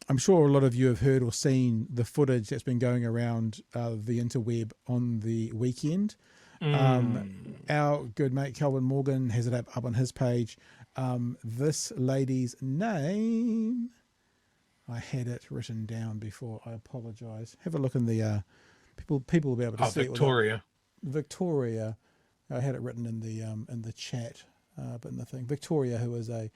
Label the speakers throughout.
Speaker 1: I'm sure a lot of you have heard or seen the footage that's been going around the interweb on the weekend. Our good mate Calvin Morgan has it up on his page. This lady's name, I had it written down before. I apologise. Have a look in the people will be able to see
Speaker 2: Victoria.
Speaker 1: it. Victoria. I had it written in the chat, but in the thing. Victoria, who is I'm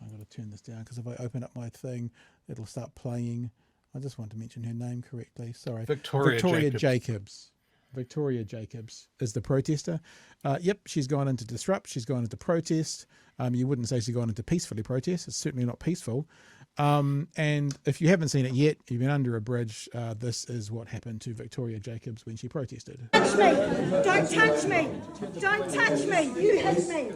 Speaker 1: going to turn this down because if I open up my thing, it'll start playing. I just want to mention her name correctly. Sorry, Victoria Jacobs. Victoria Jacobs is the protester. Yep, she's gone into disrupt. She's gone into protest. You wouldn't say she's gone into peacefully protest. It's certainly not peaceful. And if you haven't seen it yet, you've been under a bridge. This is what happened to Victoria Jacobs when she protested.
Speaker 3: Touch me! Don't touch me! Don't touch me! You hit me!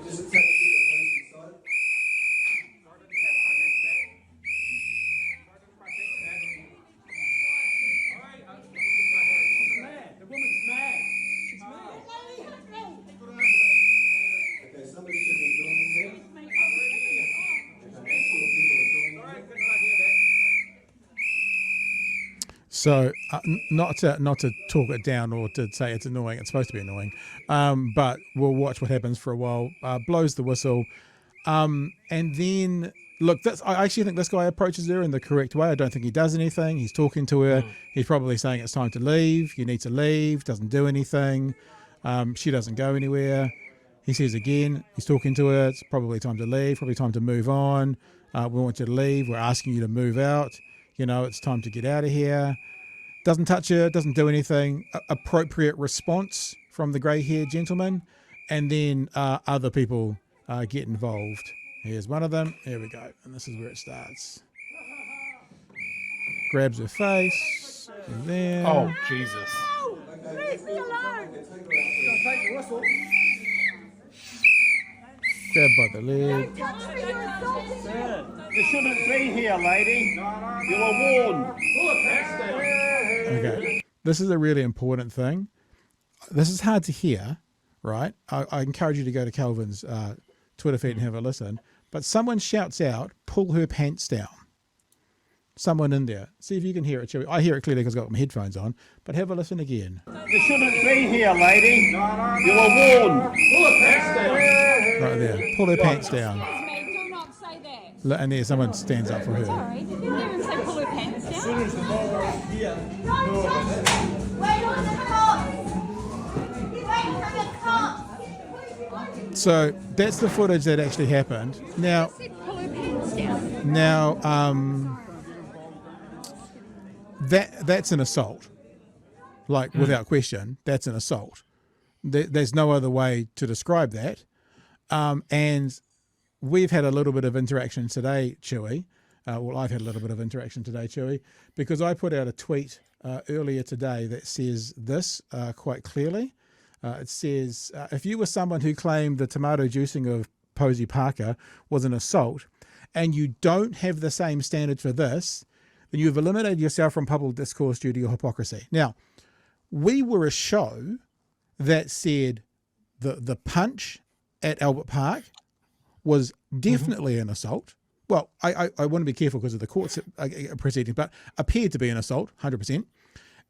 Speaker 1: So not to talk it down or to say it's annoying, it's supposed to be annoying, but we'll watch what happens for a while. Blows the whistle, and then look. I actually think this guy approaches her in the correct way. I don't think he does anything. He's talking to her. He's probably saying it's time to leave. You need to leave. Doesn't do anything. She doesn't go anywhere. He says again. He's talking to her. It's probably time to leave. Probably time to move on. We want you to leave. We're asking you to move out. You know, it's time to get out of here. Doesn't touch her, doesn't do anything. Appropriate response from the grey-haired gentleman. And then other people get involved. Here's one of them. Here we go. And this is where it starts. Grabs her face. And then...
Speaker 2: Oh, Jesus.
Speaker 3: Leave me alone!
Speaker 1: Grabbed by the leg.
Speaker 3: Don't touch me, you're assaulting me!
Speaker 4: You shouldn't be here, lady. You were warned.
Speaker 1: Okay, this is a really important thing. This is hard to hear, right? I encourage you to go to Calvin's Twitter feed and have a listen. But someone shouts out, pull her pants down. Someone in there. See if you can hear it, Chewie. I hear it clearly because I've got my headphones on. But have a listen again.
Speaker 4: You shouldn't be here, lady. You were warned.
Speaker 1: Right there. Pull her pants down.
Speaker 5: Do not say that.
Speaker 1: And there someone stands up for her.
Speaker 5: Sorry, did you hear him say pull her pants down?
Speaker 3: Don't touch me! Wait on the cops! Wait for the cops!
Speaker 1: So that's the footage that actually happened. Now,
Speaker 5: Pull her pants down.
Speaker 1: that's an assault. Like, without question, that's an assault. There's no other way to describe that. And we've had a little bit of interaction today, Chewie. Well, I've had a little bit of interaction today, Chewie, because I put out a tweet earlier today that says this quite clearly. It says, if you were someone who claimed the tomato juicing of Posey Parker was an assault, and you don't have the same standard for this, then you've eliminated yourself from public discourse due to your hypocrisy. Now, we were a show that said the punch at Albert Park was definitely an assault. Well, I want to be careful because of the court proceedings, but appeared to be an assault, 100%.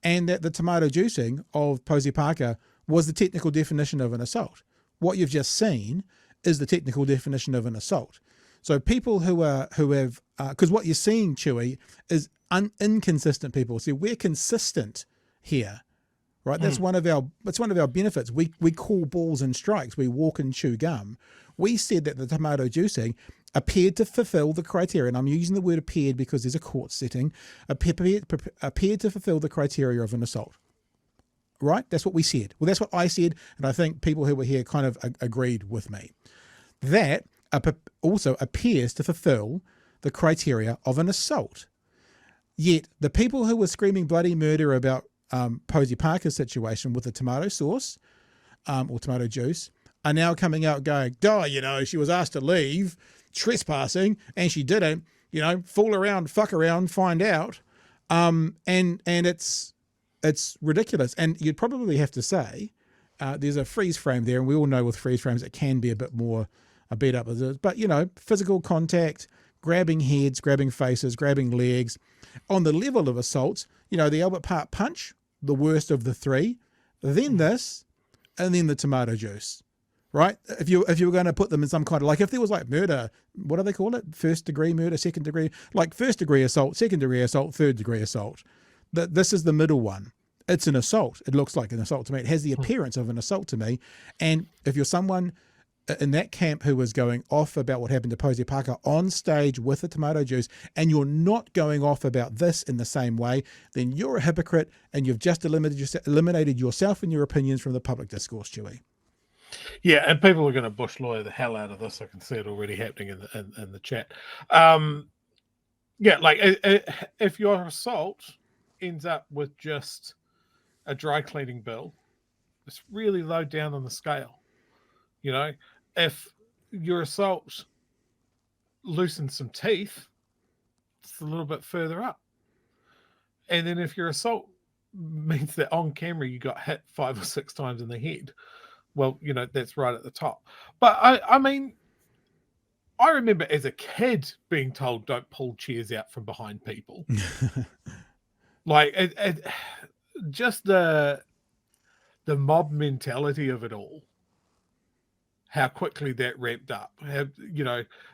Speaker 1: And that the tomato juicing of Posey Parker was the technical definition of an assault. What you've just seen is the technical definition of an assault. So people who have, because what you're seeing, Chewie, is inconsistent people. See, we're consistent here, right? That's one of our benefits. We call balls and strikes. We walk and chew gum. We said that the tomato juicing appeared to fulfill the criteria, and I'm using the word appeared because there's a court setting, appeared to fulfill the criteria of an assault. Right? That's what we said. Well, that's what I said, and I think people who were here kind of agreed with me. That also appears to fulfill the criteria of an assault. Yet the people who were screaming bloody murder about Posey Parker's situation with the tomato sauce or tomato juice are now coming out going, she was asked to leave, trespassing, and she didn't, fool around, fuck around, find out. And it's ridiculous. And you'd probably have to say there's a freeze frame there, and we all know with freeze frames it can be a bit more beat up as it is. But, physical contact, grabbing heads, grabbing faces, grabbing legs. On the level of assaults, the Albert Park punch, the worst of the three, then this, and then the tomato juice. Right? If you were going to put them in some kind of, like if there was like murder, what do they call it? First degree murder, second degree, like first degree assault, second degree assault, third degree assault. This is the middle one. It's an assault. It looks like an assault to me. It has the appearance of an assault to me. And if you're someone in that camp who was going off about what happened to Posey Parker on stage with the tomato juice, and you're not going off about this in the same way, then you're a hypocrite and you've just eliminated yourself and your opinions from the public discourse, Chewie.
Speaker 2: Yeah, and people are going to bush lawyer the hell out of this. I can see it already happening in the chat. Yeah, like if your assault ends up with just a dry cleaning bill, it's really low down on the scale. If your assault loosens some teeth, it's a little bit further up. And then if your assault means that on camera you got hit 5 or 6 times in the head, well, that's right at the top. But I mean, I remember as a kid being told, don't pull chairs out from behind people. Like, just the mob mentality of it all, how quickly that ramped up.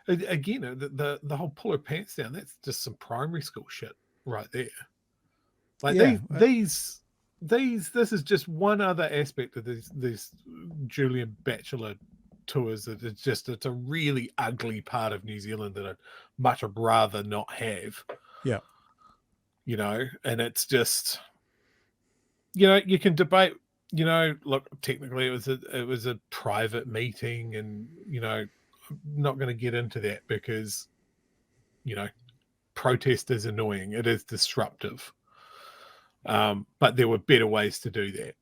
Speaker 2: Again, the whole pull her pants down, that's just some primary school shit right there. Like, this is just one other aspect of these Julian Batchelor tours that it's a really ugly part of New Zealand that I'd much rather not have.
Speaker 1: Yeah.
Speaker 2: And it's just, you can debate, look, technically it was a private meeting, and, I'm not going to get into that because, protest is annoying. It is disruptive. But there were better ways to do that.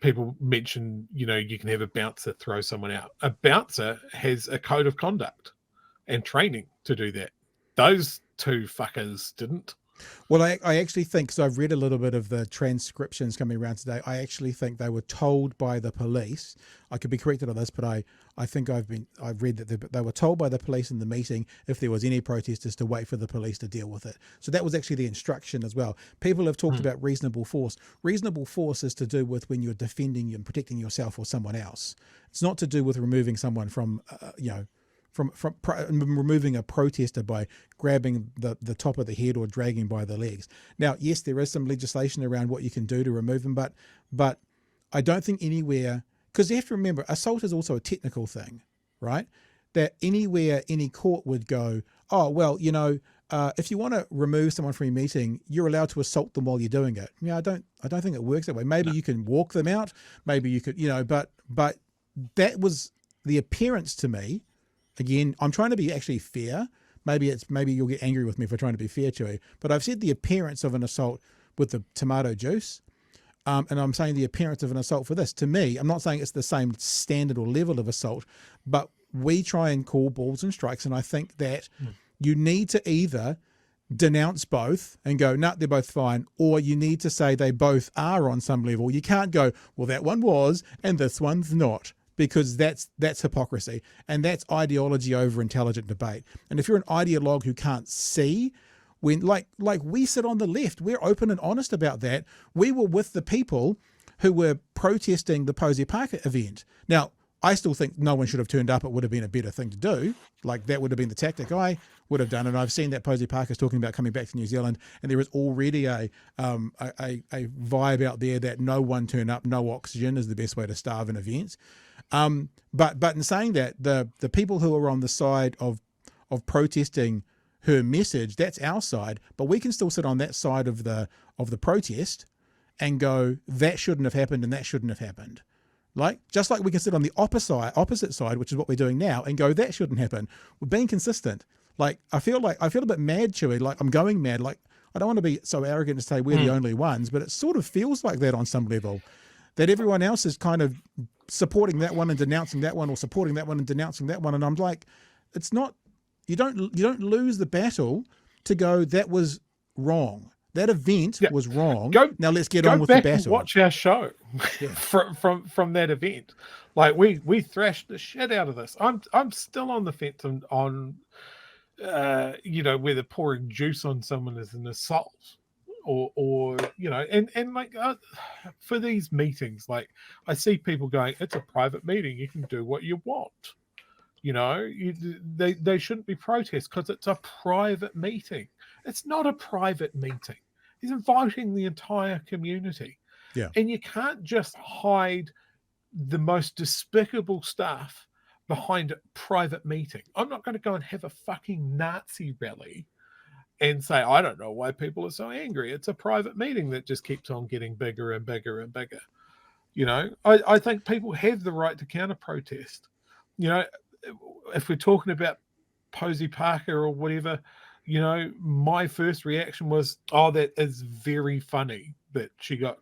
Speaker 2: People mention, you can have a bouncer throw someone out. A bouncer has a code of conduct and training to do that. Those two fuckers didn't.
Speaker 1: Well, I actually think, because I've read a little bit of the transcriptions coming around today, I actually think they were told by the police. I could be corrected on this, but I think I've read that they were told by the police in the meeting if there was any protesters to wait for the police to deal with it. So that was actually the instruction as well. People have talked about reasonable force. Reasonable force is to do with when you're defending and protecting yourself or someone else. It's not to do with removing someone from removing a protester by grabbing the top of the head or dragging by the legs. Now, yes, there is some legislation around what you can do to remove them, but I don't think anywhere, because you have to remember, assault is also a technical thing, right? That anywhere any court would go, oh, well, if you want to remove someone from your meeting, you're allowed to assault them while you're doing it. I don't think it works that way. Maybe you can walk them out. Maybe you could, but that was the appearance to me. Again, I'm trying to be actually fair. Maybe you'll get angry with me for trying to be fair to you, but I've said the appearance of an assault with the tomato juice, and I'm saying the appearance of an assault for this. To me, I'm not saying it's the same standard or level of assault, but we try and call balls and strikes, and I think that you need to either denounce both and go, nah, they're both fine, or you need to say they both are on some level. You can't go, well, that one was and this one's not, because that's hypocrisy, and that's ideology over intelligent debate. And if you're an ideologue who can't see, when like we sit on the left, we're open and honest about that. We were with the people who were protesting the Posey Parker event. Now, I still think no one should have turned up. It would have been a better thing to do. Like, that would have been the tactic I would have done. And I've seen that Posey Parker's talking about coming back to New Zealand, and there is already a vibe out there that no one turn up, no oxygen is the best way to starve an event. But in saying that, the people who are on the side of protesting her message, that's our side, but we can still sit on that side of the protest and go, that shouldn't have happened and that shouldn't have happened. Like, just like we can sit on the opposite side, which is what we're doing now, and go, that shouldn't happen. We're being consistent. Like, I feel a bit mad, Chewie. Like, I'm going mad. Like, I don't want to be so arrogant to say we're the only ones, but it sort of feels like that on some level, that everyone else is kind of supporting that one and denouncing that one, or supporting that one and denouncing that one. And I'm like, it's not, you don't lose the battle to go, that was wrong. That event was wrong. Now let's get on with the battle.
Speaker 2: And watch our show from that event. Like, we thrashed the shit out of this. I'm still on the fence on whether pouring juice on someone is an assault, or and like for these meetings, like I see people going, it's a private meeting, you can do what you want. They shouldn't be protests because it's a private meeting. It's not a private meeting. He's inviting the entire community.
Speaker 1: Yeah.
Speaker 2: And you can't just hide the most despicable stuff behind a private meeting. I'm not going to go and have a fucking Nazi rally and say, I don't know why people are so angry. It's a private meeting that just keeps on getting bigger and bigger and bigger. I think people have the right to counter protest. If we're talking about Posey Parker or whatever, my first reaction was, oh, that is very funny that she got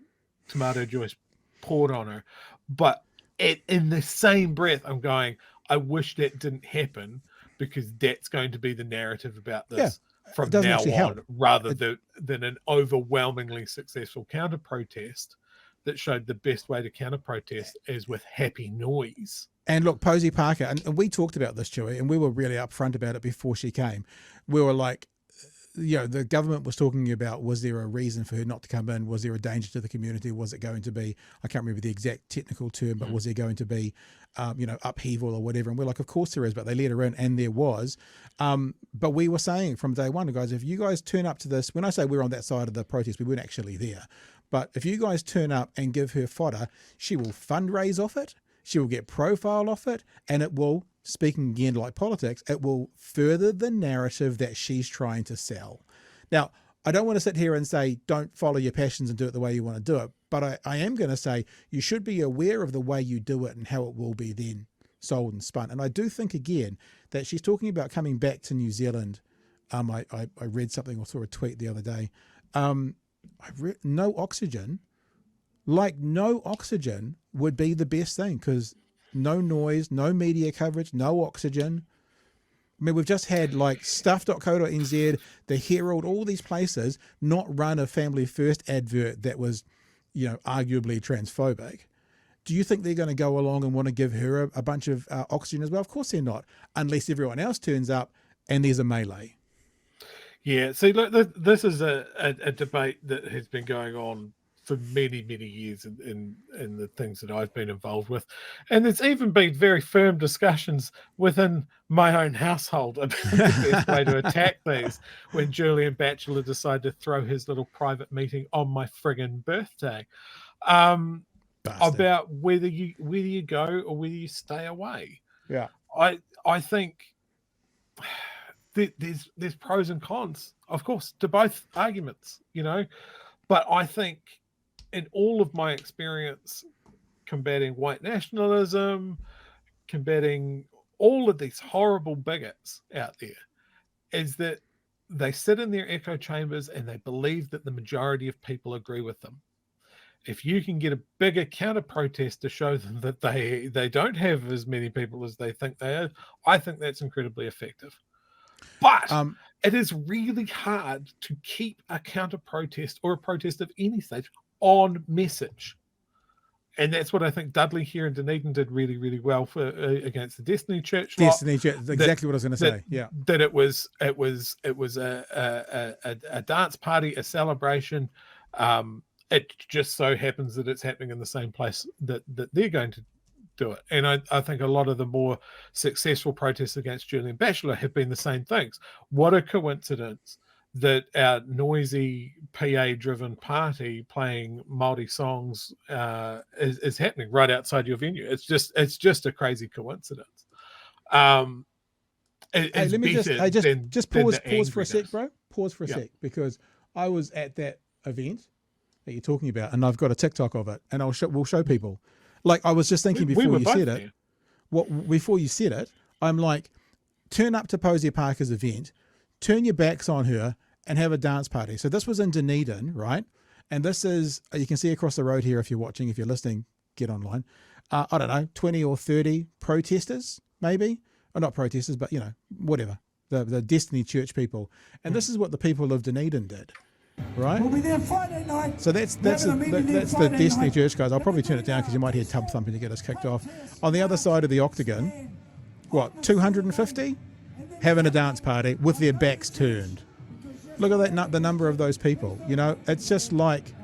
Speaker 2: tomato juice poured on her. But in the same breath, I'm going, I wish that didn't happen, because that's going to be the narrative about this from now on, rather than an overwhelmingly successful counter protest that showed the best way to counter protest is with happy noise.
Speaker 1: And look, Posey Parker, and we talked about this, Chewie, and we were really upfront about it before she came. We were like, the government was talking about, was there a reason for her not to come in? Was there a danger to the community? Was it going to be, I can't remember the exact technical term, but was there going to be, upheaval or whatever? And we're like, of course there is, but they let her in, and there was. But we were saying from day one, guys, if you guys turn up to this, when I say we're on that side of the protest, we weren't actually there. But if you guys turn up and give her fodder, she will fundraise off it. She will get profile off it, and it will, speaking again like politics, it will further the narrative that she's trying to sell. Now, I don't want to sit here and say, don't follow your passions and do it the way you want to do it. But I am going to say you should be aware of the way you do it and how it will be then sold and spun. And I do think, again, that she's talking about coming back to New Zealand. I read something or saw a tweet the other day. No oxygen. Like, no oxygen would be the best thing, because no noise, no media coverage, no oxygen. I mean, we've just had like stuff.co.nz, the Herald, all these places not run a Family First advert that was, arguably transphobic. Do you think they're going to go along and want to give her a bunch of oxygen as well? Of course they're not, unless everyone else turns up and there's a melee.
Speaker 2: Yeah, see, look, this is a debate that has been going on for many, many years in the things that I've been involved with. And there's even been very firm discussions within my own household about the best way to attack these, when Julian Batchelor decided to throw his little private meeting on my friggin' birthday. About whether you go or whether you stay away.
Speaker 1: Yeah.
Speaker 2: I think there's pros and cons, of course, to both arguments, but I think in all of my experience combating white nationalism, combating all of these horrible bigots out there, is that they sit in their echo chambers and they believe that the majority of people agree with them. If you can get a bigger counter protest to show them that they don't have as many people as they think they have, I think that's incredibly effective. But it is really hard to keep a counter protest or a protest of any stage on message. And that's what I think Dudley here in Dunedin did really, really well for against the Destiny Church.
Speaker 1: Destiny Church, exactly what I was going to say. Yeah,
Speaker 2: that it was a dance party, a celebration. It just so happens that it's happening in the same place that they're going to do it. And I think a lot of the more successful protests against Julian Batchelor have been the same things. What a coincidence that our noisy PA-driven party playing Māori songs is happening right outside your venue. It's just a crazy coincidence.
Speaker 1: Let me just pause for a sec, bro. Pause for a sec, because I was at that event that you're talking about, and I've got a TikTok of it, and we'll show people. Like, I was just thinking before you said it. Before you said it, I'm like, turn up to Posey Parker's event, turn your backs on her, and have a dance party. So this was in Dunedin, right? And this is, you can see across the road here if you're watching. If you're listening, get online. I don't know, 20 or 30 protesters, maybe. Or not protesters, but, whatever. The Destiny Church people. And this is what the people of Dunedin did, right?
Speaker 6: We'll be there Friday night.
Speaker 1: So that's the Destiny Church guys. I'll probably turn it down because you might hear tub thumping to get us kicked off. On the other side of the octagon, what, 250? having a dance party with their backs turned. Look at that, the number of those people. You know, it's just like,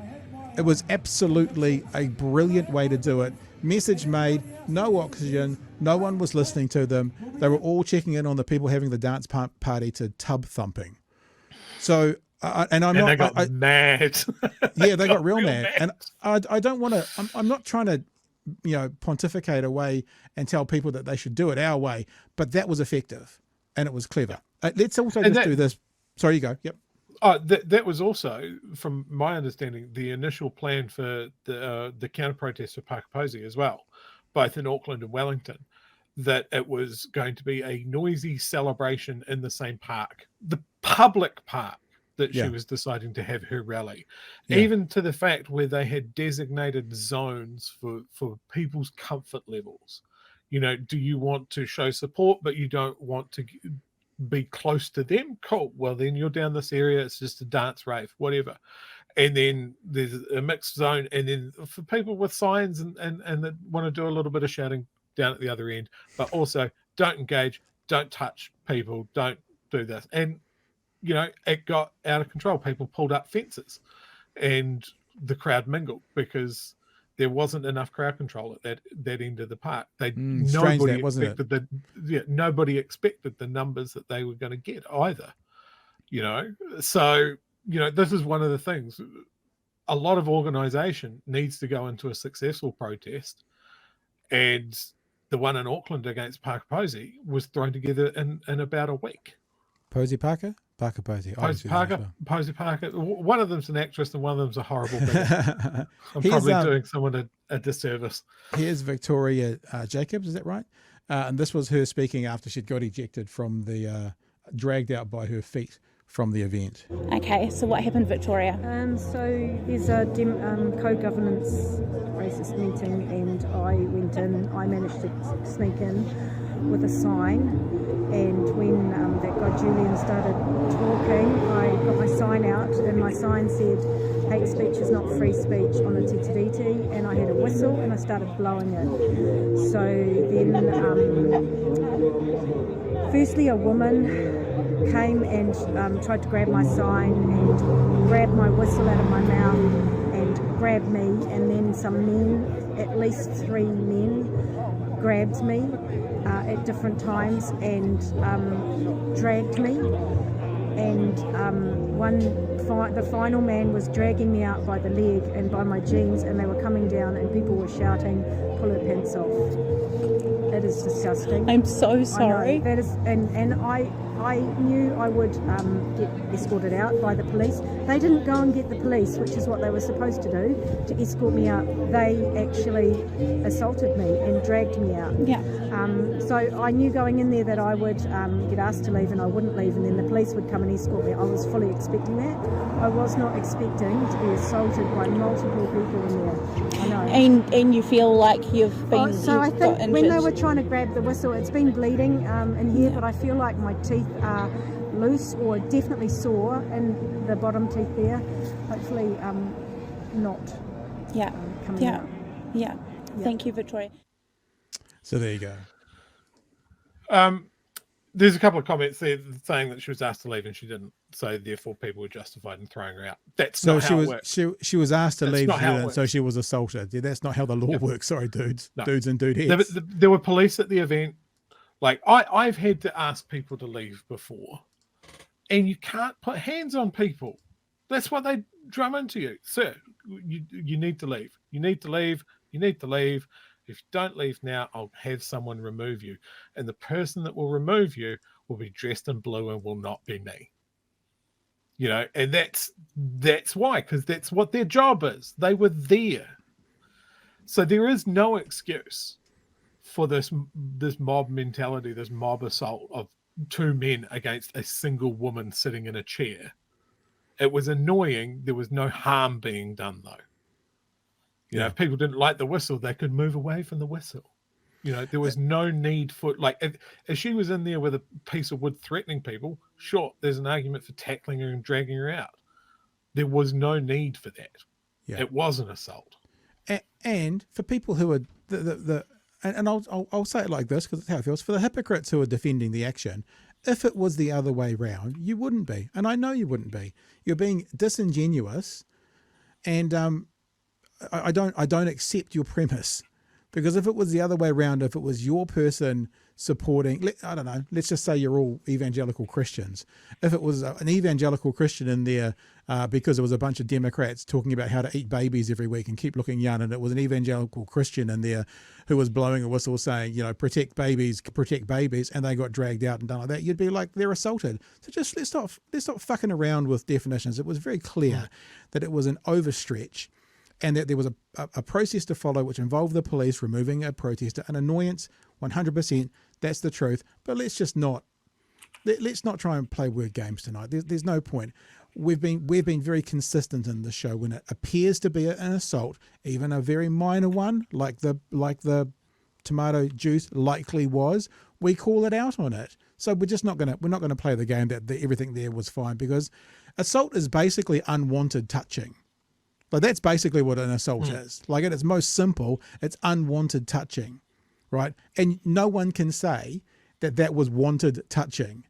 Speaker 1: it was absolutely a brilliant way to do it. Message made, no oxygen, no one was listening to them. They were all checking in on the people having the dance party to tub thumping. So,
Speaker 2: they got mad.
Speaker 1: Yeah, they got real mad. And I don't want to, I'm not trying to, pontificate away and tell people that they should do it our way, but that was effective and it was clever. Let's also do this. Sorry, you go. Yep.
Speaker 2: That was also, from my understanding, the initial plan for the counter-protest for Pakaposi as well, both in Auckland and Wellington, that it was going to be a noisy celebration in the same park, the public park that she was deciding to have her rally, even to the fact where they had designated zones for people's comfort levels. You know, do you want to show support, but you don't want to be close to them? Cool. Well, then you're down this area. It's just a dance rave, whatever. And then there's a mixed zone. And then for people with signs and that want to do a little bit of shouting down at the other end, but also don't engage, don't touch people, don't do this. And, it got out of control. People pulled up fences and the crowd mingled because there wasn't enough crowd control at that end of the park. Nobody expected the numbers that they were going to get either. So this is one of the things. A lot of organisation needs to go into a successful protest, and the one in Auckland against Pakaposi was thrown together in about a week.
Speaker 1: Posey Parker? Parker Posey.
Speaker 2: Posey Parker. One of them's an actress and one of them's a horrible bigot. I'm probably doing someone a disservice.
Speaker 1: Here's Victoria Jacobs, is that right? And this was her speaking after she'd got ejected from the, dragged out by her feet from the event.
Speaker 5: Okay, so what happened, Victoria?
Speaker 3: So there's a co-governance racist meeting, and I went in. I managed to sneak in with a sign, and when that guy Julian started talking, I got my sign out, and my sign said, "Hate speech is not free speech on a titiriti," and I had a whistle and I started blowing it. So then, firstly, a woman came and tried to grab my sign and grabbed my whistle out of my mouth and grabbed me, and then some men, at least 3 men, grabbed me at different times and dragged me, and the final man was dragging me out by the leg and by my jeans, and they were coming down and people were shouting, "Pull her pants off." It is disgusting.
Speaker 5: I'm so sorry.
Speaker 3: I know, that is, and I knew I would get escorted out by the police. They didn't go and get the police, which is what they were supposed to do, to escort me out. They actually assaulted me and dragged me out.
Speaker 5: Yeah.
Speaker 3: So I knew going in there that I would get asked to leave and I wouldn't leave, and then the police would come and escort me. I was fully expecting that. I was not expecting to be assaulted by multiple people in there. I know.
Speaker 5: And you feel like you've been
Speaker 3: So I think when they were trying to grab the whistle, it's been bleeding in here, but I feel like my teeth are loose or definitely sore in the bottom teeth there. Hopefully not coming out.
Speaker 5: Yeah. Thank you, Victoria.
Speaker 1: So there you go.
Speaker 2: There's a couple of comments there saying that she was asked to leave and she didn't, so therefore people were justified in throwing her out. That's not how it works.
Speaker 1: She was asked to leave, so she was assaulted. Yeah, that's not how the law works. Sorry, dudes,
Speaker 2: No.
Speaker 1: dudes and dude heads.
Speaker 2: There were police at the event. Like I've had to ask people to leave before, and you can't put hands on people. That's what they drum into you, sir. You need to leave. You need to leave. You need to leave. If you don't leave now, I'll have someone remove you. And the person that will remove you will be dressed in blue and will not be me. And that's why, because that's what their job is. They were there. So there is no excuse for this mob mentality, this mob assault of 2 men against a single woman sitting in a chair. It was annoying. There was no harm being done, though. If people didn't like the whistle, they could move away from the whistle. There was no need for, if she was in there with a piece of wood threatening people, sure, there's an argument for tackling her and dragging her out. There was no need for that. Yeah. It was an assault.
Speaker 1: And for people who are and I'll say it like this because it's how it feels. For the hypocrites who are defending the action If it was the other way round, you wouldn't be. And I know you wouldn't be. You're being disingenuous, and I don't accept your premise. Because if it was the other way around, if it was your person supporting, I don't know, let's just say you're all evangelical Christians. If it was an evangelical Christian in there because there was a bunch of Democrats talking about how to eat babies every week and keep looking young, and it was an evangelical Christian in there who was blowing a whistle saying, you know, protect babies, and they got dragged out and done like that, you'd be like, they're assaulted. So just let's stop fucking around with definitions. It was very clear that it was an overstretch, and that there was a process to follow which involved the police removing a protester. An annoyance, 100%, that's the truth. But let's not try and play word games tonight. There's no point. We've been very consistent in the show. When it appears to be an assault, even a very minor one, like the tomato juice likely was, we call it out on it. So we're not gonna play the game that everything there was fine, because assault is basically unwanted touching. Like, that's basically what an assault is. Like, at its most simple, it's unwanted touching, right? And no one can say that was wanted touching.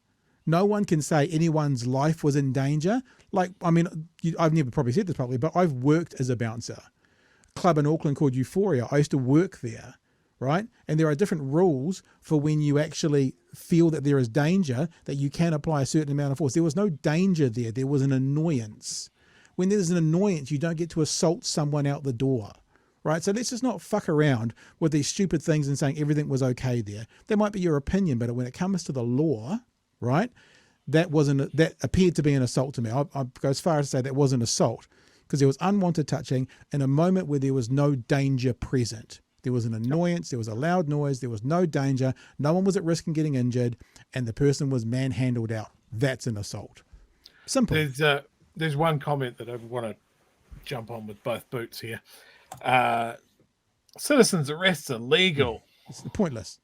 Speaker 1: No one can say anyone's life was in danger. Like, I mean, I've never probably said this publicly, but I've worked as a bouncer. A club in Auckland called Euphoria. I used to work there, right? And there are different rules for when you actually feel that there is danger, that you can apply a certain amount of force. There was no danger there. There was an annoyance. When there's an annoyance, you don't get to assault someone out the door, right? So let's just not fuck around with these stupid things and saying everything was okay there. That might be your opinion, but when it comes to the law, right, that appeared to be an assault to me. I'll go as far as to say that was an assault, because there was unwanted touching in a moment where there was no danger present. There was an annoyance, there was a loud noise, there was no danger, no one was at risk in getting injured, and the person was manhandled out. That's an assault. Simple.
Speaker 2: There's one comment that I want to jump on with both boots here. Citizens' arrests are legal.
Speaker 1: It's pointless.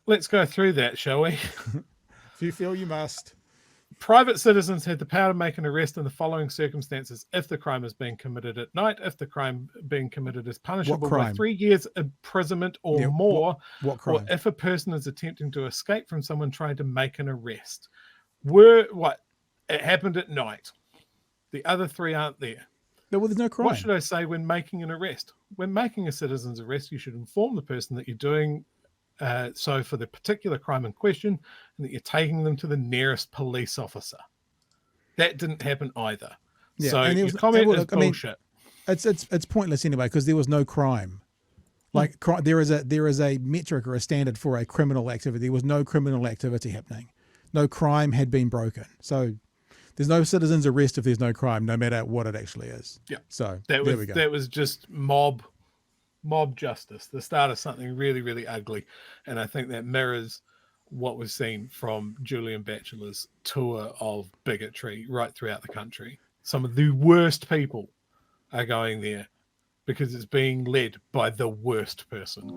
Speaker 2: Let's go through that, shall we?
Speaker 1: If you feel you must.
Speaker 2: Private citizens had the power to make an arrest in the following circumstances: if the crime is being committed at night, if the crime being committed is punishable by 3 years imprisonment or more,
Speaker 1: what crime?
Speaker 2: or if a person is attempting to escape from someone trying to make an arrest. It happened at night. The other three aren't there.
Speaker 1: No, well, there's no crime.
Speaker 2: What should I say when making an arrest? When making a citizen's arrest, you should inform the person that you're doing so for the particular crime in question, and that you're taking them to the nearest police officer. That didn't happen either.
Speaker 1: Yeah,
Speaker 2: so
Speaker 1: and
Speaker 2: your comment is bullshit.
Speaker 1: It's pointless anyway, because there was no crime. Like, there is a metric or a standard for a criminal activity. There was no criminal activity happening. No crime had been broken. So there's no citizen's arrest if there's no crime, no matter what it actually is.
Speaker 2: Yeah.
Speaker 1: So
Speaker 2: there
Speaker 1: we go.
Speaker 2: That was just mob justice, the start of something really, really ugly. And I think that mirrors what we've seen from Julian Batchelor's tour of bigotry right throughout the country. Some of the worst people are going there because it's being led by the worst person.